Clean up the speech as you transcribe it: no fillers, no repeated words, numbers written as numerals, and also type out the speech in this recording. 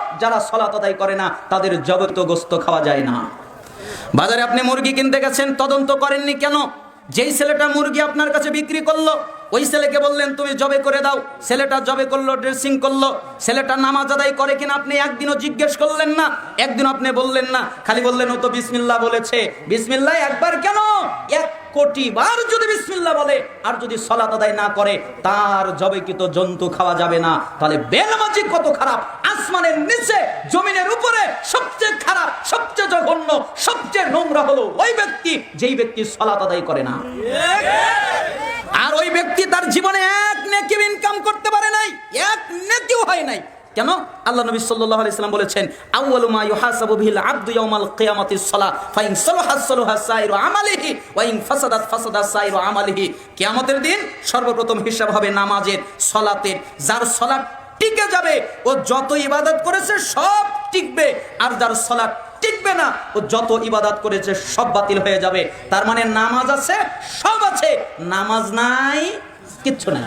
যারা সালাত আদায় করে না তাদের জবের গোশত খাওয়া যায় না। বাজারে আপনি মুরগি কিনতে গেছেন, তদন্ত করেননি কেন? যেই ছেলেটা মুরগি আপনার কাছে বিক্রি করলো, ওই ছেলেকে বললেন তুমি জবে করে দাও, ছেলেটা জবে করলো, ড্রেসিং করলো। ছেলেটা নামাজ আদায় করে কিনা আপনি একদিনও জিজ্ঞেস করলেন না, একদিন আপনি বললেন না, খালি বললেন ও তো বিসমিল্লাহ বলেছে। বিসমিল্লাহ একবার কেন, 1,000,000 বার যদি বিসমিল্লাহ বলে আর যদি সালাত আদায় না করে, তার জবেকৃত জন্তু খাওয়া যাবে না। তাহলে বেনামাজি কত খারাপ! আসমানের নিচে জমিনের উপরে সবচেয়ে খারাপ, সবচেয়ে জঘন্য, সবচেয়ে নোংরা হলো ওই ব্যক্তি যেই ব্যক্তি সালাত আদায় করে না। আর ওই ব্যক্তি তার জীবনে এক নেকি ইনকাম করতে পারে নাই, এক নেকিও হয় নাই। কেন? আল্লাহ নবী সাল্লাল্লাহু আলাইহি সাল্লাম বলেছেন, আউয়ালু মা ইউহাসাবু বিহিল আবদু ইয়াউমাল কিয়ামাতিস সালাহ ফাইন সালাহাস সালাহা সাইরু আমালিহি ওয়া ইন ফাসাদাত ফাসাদা সাইরু আমালিহি। কিয়ামতের দিন সর্বপ্রথম হিসাব হবে নামাজের, সালাতের। যার সালাত টিকে যাবে, ও যত ইবাদত করেছে সব টিকবে, আর যার সালাত টিকবে না, ও যত ইবাদত করেছে সব বাতিল হয়ে যাবে। তার মানে নামাজ আছে, সব আছে, নামাজ নাই, কিচ্ছু নাই।